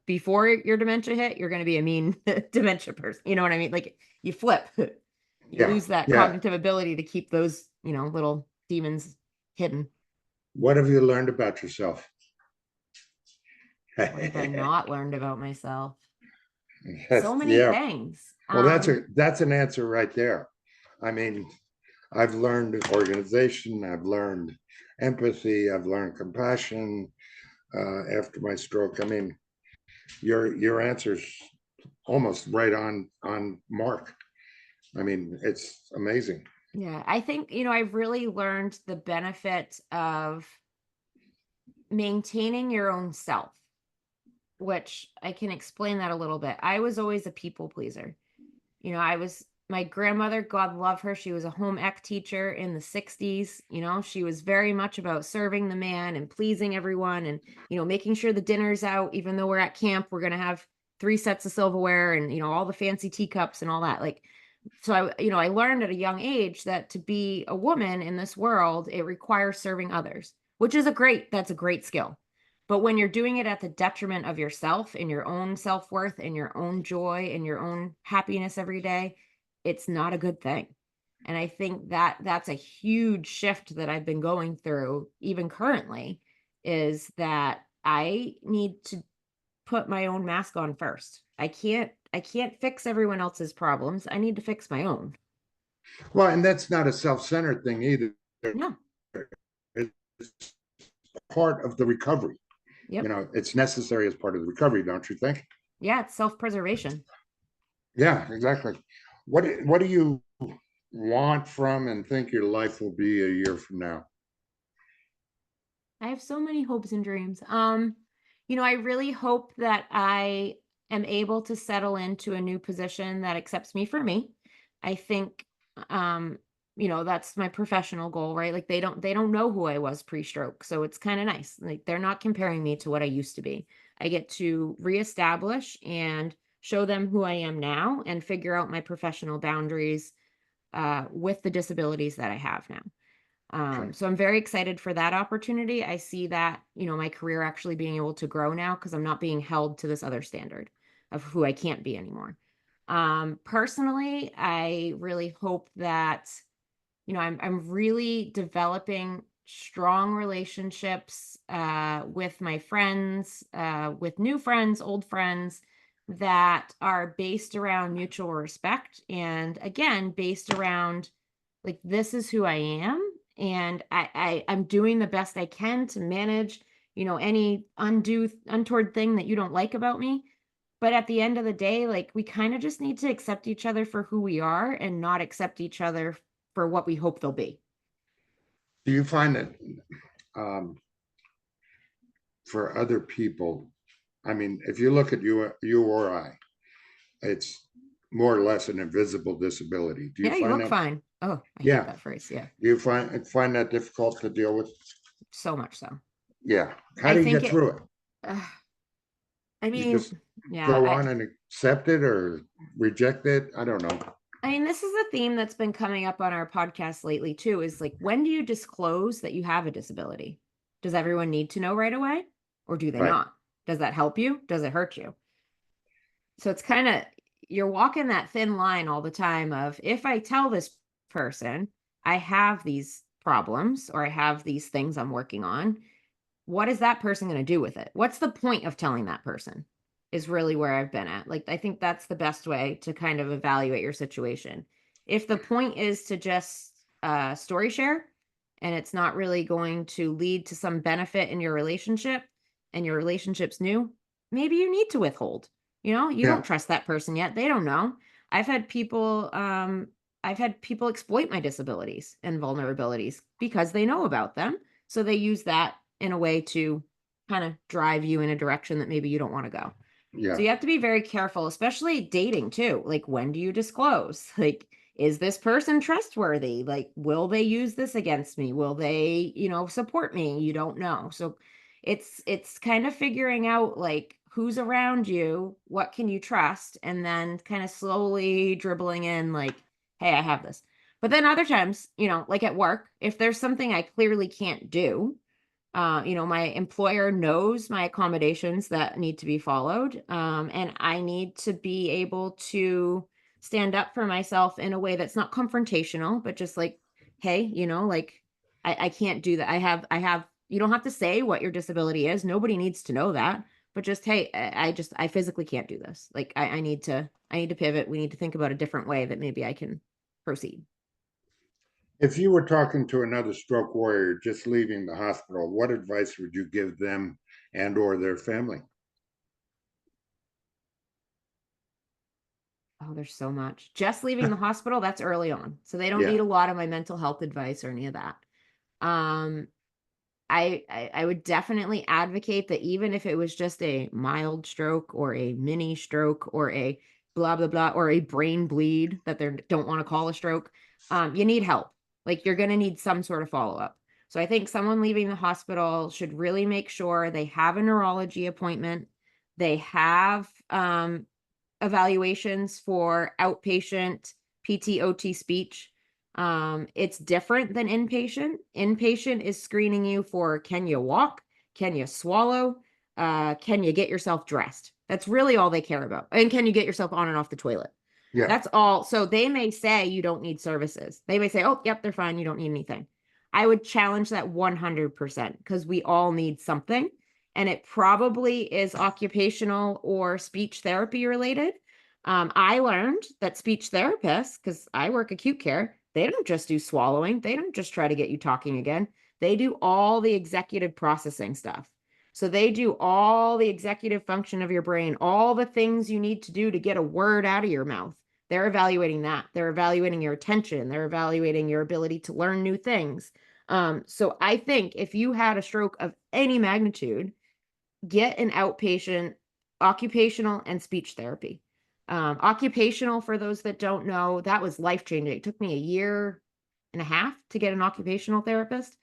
before your dementia hit, you're going to be a mean dementia person. You know what I mean? Like you flip. You Yeah, lose that yeah. cognitive ability to keep those, little demons hidden. What have you learned about yourself? What have I not learned about myself? Yes, So many yeah. things. Well, that's an answer right there. I mean, I've learned organization, I've learned empathy, I've learned compassion after my stroke. I mean, your answer's almost right on mark. I mean, it's amazing. Yeah, I think, I've really learned the benefit of maintaining your own self, which I can explain that a little bit. I was always a people pleaser. My grandmother, God love her, she was a home ec teacher in the 60s. She was very much about serving the man and pleasing everyone and, making sure the dinner's out, even though we're at camp, we're going to have 3 sets of silverware and, all the fancy teacups and all that. Like, so I learned at a young age that to be a woman in this world, it requires serving others, which is that's a great skill. But when you're doing it at the detriment of yourself and your own self-worth and your own joy and your own happiness every day, it's not a good thing. And I think that that's a huge shift that I've been going through even currently is that I need to put my own mask on first. I can't fix everyone else's problems. I need to fix my own. Well, and that's not a self-centered thing either. No. It's part of the recovery. Yep. It's necessary as part of the recovery, don't you think? Yeah, it's self-preservation. Yeah, exactly. What do you want from and think your life will be a year from now? I have so many hopes and dreams. I really hope that I am able to settle into a new position that accepts me for me. I think um, that's my professional goal, right? Like they don't know who I was pre-stroke. So it's kind of nice. Like they're not comparing me to what I used to be. I get to reestablish and show them who I am now and figure out my professional boundaries with the disabilities that I have now. Okay. So I'm very excited for that opportunity. I see that, my career actually being able to grow now because I'm not being held to this other standard of who I can't be anymore. Personally, I really hope that, I'm really developing strong relationships with my friends, with new friends, old friends that are based around mutual respect and again, based around like this is who I am and I'm doing the best I can to manage, any untoward thing that you don't like about me. But at the end of the day, like we kind of just need to accept each other for who we are and not accept each other for what we hope they'll be. Do you find that um, for other people, I mean, if you look at you or I, it's more or less an invisible disability. Do you Yeah, you find look that? fine. Oh, I hate Yeah. that phrase. Yeah, Do you find that difficult to deal with? so much so. Yeah. How I do you think get it, through it? uh, I You mean, just yeah, go on and accept it or reject it? I don't know. I mean, this is a theme that's been coming up on our podcast lately too, is like, when do you disclose that you have a disability? Does everyone need to know right away? Or do they Right. not? Does that help you? Does it hurt you? So it's kind of, you're walking that thin line all the time of if I tell this person I have these problems or I have these things I'm working on, what is that person going to do with it? What's the point of telling that person? Is really where I've been at. Like, I think that's the best way to kind of evaluate your situation. If the point is to just story share and it's not really going to lead to some benefit in your relationship and your relationship's new, maybe you need to withhold. You don't Yeah. trust that person yet. They don't know. I've had people I've had people exploit my disabilities and vulnerabilities because they know about them. So they use that in a way to kind of drive you in a direction that maybe you don't want to go. So Yeah. you have to be very careful, especially dating too. Like, when do you disclose? Like, is this person trustworthy? Like, will they use this against me? Will they, support me? You don't know. So it's kind of figuring out like who's around you, what can you trust, and then kind of slowly dribbling in like, hey, I have this. But then other times, like at work, if there's something I clearly can't do, my employer knows my accommodations that need to be followed. And I need to be able to stand up for myself in a way that's not confrontational, but just like, hey, like I can't do that. You don't have to say what your disability is. Nobody needs to know that, but just, hey, I physically can't do this. Like I need to pivot. We need to think about a different way that maybe I can proceed. If you were talking to another stroke warrior just leaving the hospital, what advice would you give them and or their family? Oh, there's so much. Just leaving the hospital, that's early on. So they don't need Yeah. a lot of my mental health advice or any of that. Um, I would definitely advocate that even if it was just a mild stroke or a mini stroke or a blah blah blah or a brain bleed that they don't want to call a stroke, you need help. Like you're going to need some sort of follow up. So I think someone leaving the hospital should really make sure they have a neurology appointment. They have evaluations for outpatient PTOT speech. It's different than inpatient. Inpatient is screening you for can you walk? Can you swallow? Can you get yourself dressed? That's really all they care about. And can you get yourself on and off the toilet? Yeah. That's all. So they may say you don't need services. They may say, oh, yep, they're fine. You don't need anything. I would challenge that 100% because we all need something. and it probably is occupational or speech therapy related. I learned that speech therapists, because I work acute care, they don't just do swallowing. They don't just try to get you talking again. They do all the executive processing stuff. So they do all the executive function of your brain, all the things you need to do to get a word out of your mouth. They're evaluating that. They're evaluating your attention. They're evaluating your ability to learn new things. So I think if you had a stroke of any magnitude, get an outpatient occupational and speech therapy. Occupational, for those that don't know, that was life changing. It took me a year and a half to get an occupational therapist.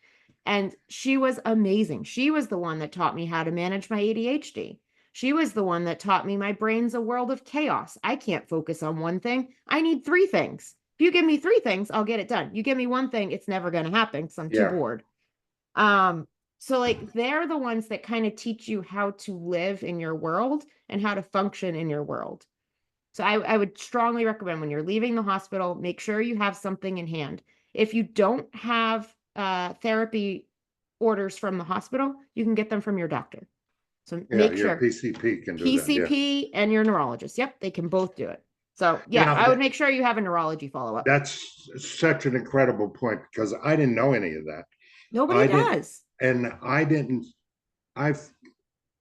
And she was amazing. She was the one that taught me how to manage my ADHD. She was the one that taught me my brain's a world of chaos. I can't focus on one thing. I need three things. If you give me three things, I'll get it done. You give me one thing, it's never going to happen because I'm too Yeah. bored. So like they're the ones that kind of teach you how to live in your world and how to function in your world. So I would strongly recommend when you're leaving the hospital, make sure you have something in hand. If you don't have therapy orders from the hospital, you can get them from your doctor. So Yeah, make your sure PCP can do that. Yeah. PCP and your neurologist. Yep, they can both do it. So yeah, Now, I would make sure you have a neurology follow-up. that's such an incredible point because I didn't know any of that. Nobody I didn't, does. and I didn't, I've,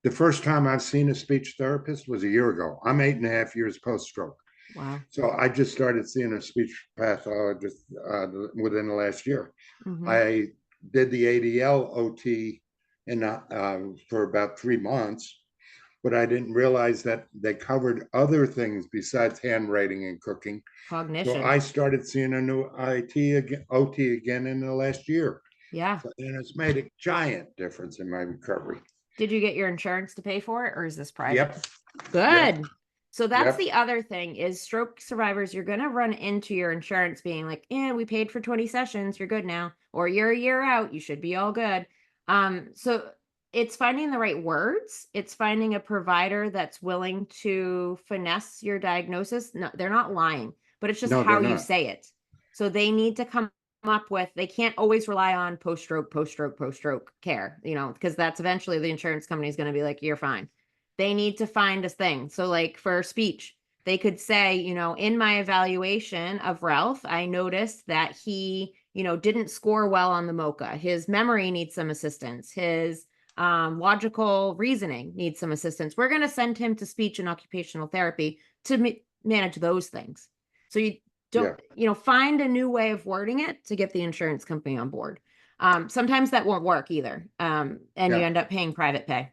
the first time I've seen a speech therapist was a year ago. I'm 8.5 years post-stroke. Wow. So I just started seeing a speech pathologist within the last year. Mm-hmm. I did the ADL OT for about 3 months, but I didn't realize that they covered other things besides handwriting and cooking. So Cognition. I started seeing a new OT again in the last year. Yeah. So, and it's made a giant difference in my recovery. Did you get your insurance to pay for it, or is this private? Yep. Yep. Good. So that's Yep. the other thing is stroke survivors, you're going to run into your insurance being like, yeah, we paid for 20 sessions. You're good now. Or you're a year out. You should be all good. So it's finding the right words. It's finding a provider that's willing to finesse your diagnosis. No, they're not lying, but it's just No, they're how you not. say it. So they need to come up with, they can't always rely on post-stroke care, because that's eventually the insurance company is going to be like, you're fine. They need to find a thing. So like for speech, they could say, in my evaluation of Ralph, I noticed that he, didn't score well on the MOCA. His memory needs some assistance. His logical reasoning needs some assistance. We're going to send him to speech and occupational therapy to manage those things. So you don't, find a new way of wording it to get the insurance company on board. Sometimes that won't work either. And you end up paying private pay.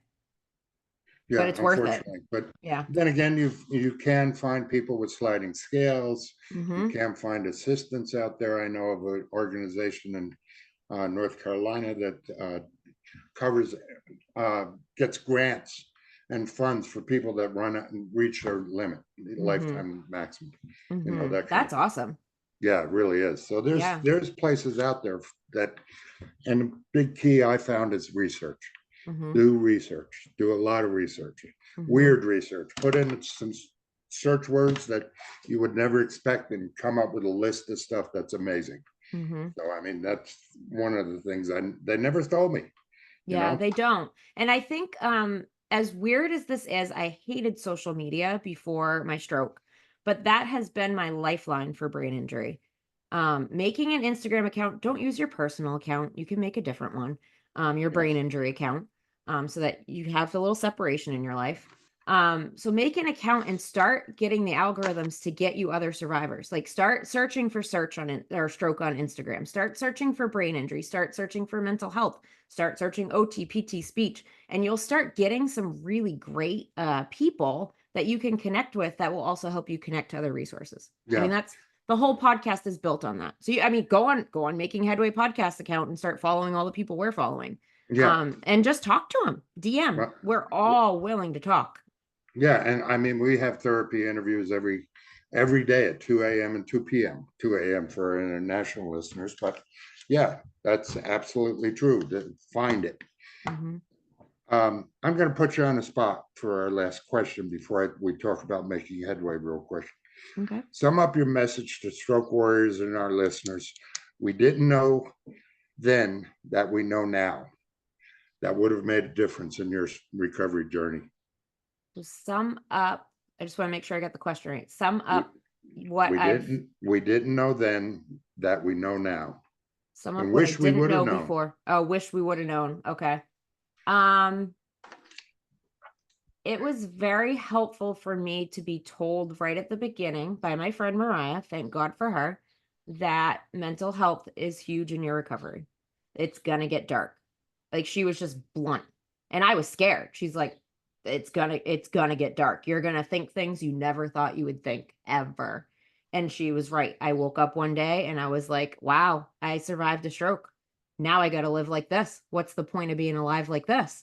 But Yeah, it's worth it. unfortunately. But Yeah. then again, you can find people with sliding scales. You can find assistants out there. I know of an organization in North Carolina that covers, gets grants and funds for people that run out and reach their limit, lifetime maximum. That kind That's of thing. awesome. Yeah, it really is. So Yeah. there's places out there that, and the big key I found is research. Do research, do a lot of research, weird research, put in some search words that you would never expect and come up with a list of stuff that's amazing. So, I mean, that's one of the things they never told me. Yeah, they don't. And I think as weird as this is, I hated social media before my stroke, but that has been my lifeline for brain injury. Making an Instagram account, don't use your personal account. You can make a different one, your brain injury account, so that you have a little separation in your life. So make an account and start getting the algorithms to get you other survivors. Like start searching for search on it or stroke on Instagram. Start searching for brain injury. Start searching for mental health. Start searching OT, PT, speech, and you'll start getting some really great people that you can connect with that will also help you connect to other resources. I mean, that's the whole podcast is built on that. So go on Making Headway podcast account and start following all the people we're following. And just talk to them. DM. We're all willing to talk. Yeah, and I mean, we have therapy interviews every day at 2 a.m. and 2 p.m. 2 a.m. for our international listeners, but yeah, that's absolutely true. Find it. I'm going to put you on the spot for our last question before we talk about making headway real quick. Okay. Sum up your message to stroke warriors and our listeners. We didn't know then that we know now. that would have made a difference in your recovery journey? So sum up, I just want to make sure I got the question right. Sum We, up what we didn't know then that we know now, sum up and what I wish we didn't would have know known. before. Oh, wish we would have known. Okay. Um, it was very helpful for me to be told right at the beginning by my friend Mariah, thank God for her, that mental health is huge in your recovery. It's gonna get dark. Like she was just blunt. And I was scared. She's like, it's gonna get dark. You're gonna think things you never thought you would think ever. And she was right. I woke up one day and I was like, wow, I survived a stroke. Now I gotta live like this. What's the point of being alive like this?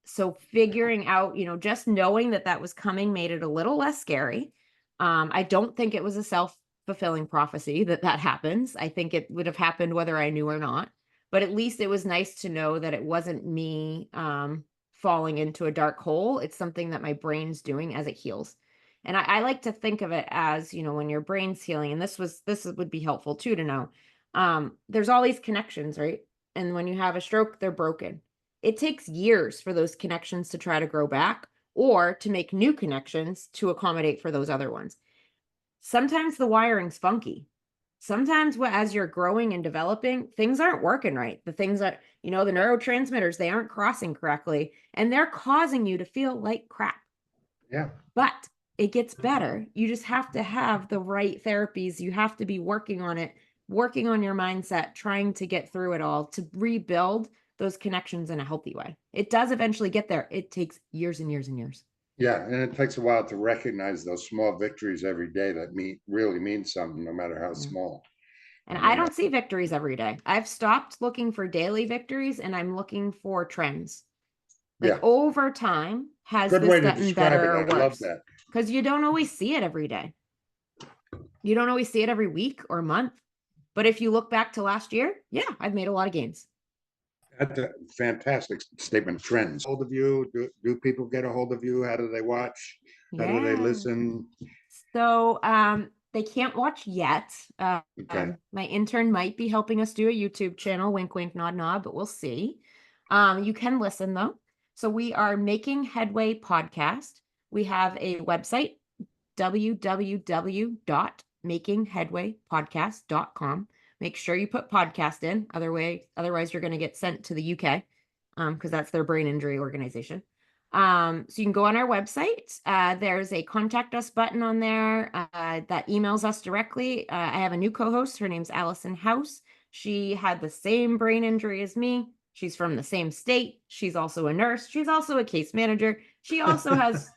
So figuring out, just knowing that that was coming made it a little less scary. I don't think it was a self-fulfilling prophecy that happens. I think it would have happened whether I knew or not. But at least it was nice to know that it wasn't me falling into a dark hole. It's something that my brain's doing as it heals. And I like to think of it as, when your brain's healing, and this would be helpful too to know. There's all these connections, right? And when you have a stroke, they're broken. It takes years for those connections to try to grow back or to make new connections to accommodate for those other ones. Sometimes the wiring's funky. Sometimes as you're growing and developing, things aren't working right. The things that, the neurotransmitters, they aren't crossing correctly, and they're causing you to feel like crap. Yeah. But it gets better. You just have to have the right therapies. You have to be working on it, working on your mindset, trying to get through it all to rebuild those connections in a healthy way. It does eventually get there. It takes years and years and years. Yeah, and it takes a while to recognize those small victories every day that really mean something, no matter how small. And I don't see victories every day. I've stopped looking for daily victories and I'm looking for trends. Like over time, has good this way to gotten describe better it. or I love worse? that. Because you don't always see it every day. You don't always see it every week or month. But if you look back to last year, yeah, I've made a lot of gains. That's a fantastic statement. Trends. Hold of you? Do people get a hold of you? How do they watch? How do they listen? So they can't watch yet. Okay. My intern might be helping us do a YouTube channel, wink, wink, nod, nod, but we'll see. You can listen though. So we are Making Headway Podcast. We have a website, www.makingheadwaypodcast.com. Make sure you put podcast in. Otherwise you're going to get sent to the UK because that's their brain injury organization. So you can go on our website. There's a contact us button on there that emails us directly. I have a new co-host. Her name's Allison House. She had the same brain injury as me. She's from the same state. She's also a nurse. She's also a case manager. She also has,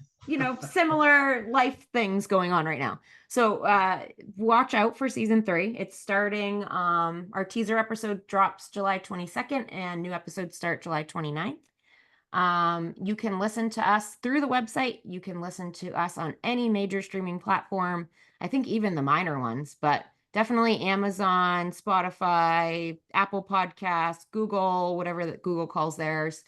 similar life things going on right now. So watch out for season 3. It's starting. Our teaser episode drops July 22nd and new episodes start July 29th. You can listen to us through the website. You can listen to us on any major streaming platform. I think even the minor ones, but definitely Amazon, Spotify, Apple Podcasts, Google, whatever that Google calls theirs,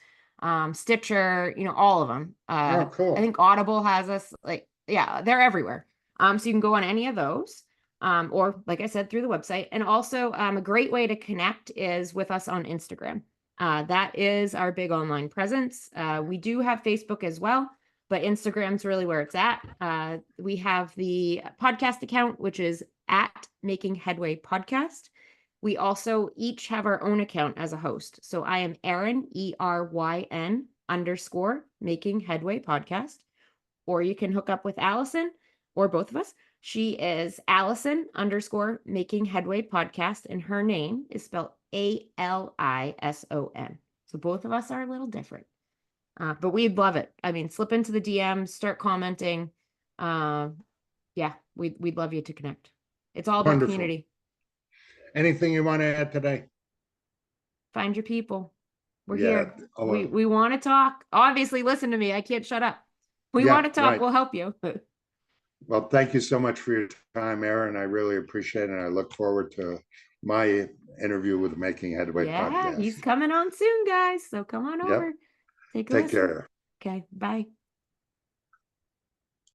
Stitcher, all of them. Oh, cool. I think Audible has us. Yeah, they're everywhere. So you can go on any of those. Or like I said, through the website. And also a great way to connect is with us on Instagram. That is our big online presence. We do have Facebook as well, but Instagram's really where it's at. We have the podcast account, which is at Making Headway Podcast. We also each have our own account as a host. So I am Eryn, ERYN _ Making Headway Podcast. Or you can hook up with Allison or both of us. She is Allison _ Making Headway Podcast, and her name is spelled ALISON. So both of us are a little different, but we'd love it. I mean, slip into the DMs, start commenting. Yeah, we'd love you to connect. It's all about community. Anything you want to add today? Find your people. We're here. We want to talk. Obviously, listen to me. I can't shut up. We want to talk. Right. We'll help you. Well, thank you so much for your time, Eryn. I really appreciate it. And I look forward to my interview with the Making Headway podcast. He's coming on soon, guys. So come on over. Take care. Take care. Okay, bye.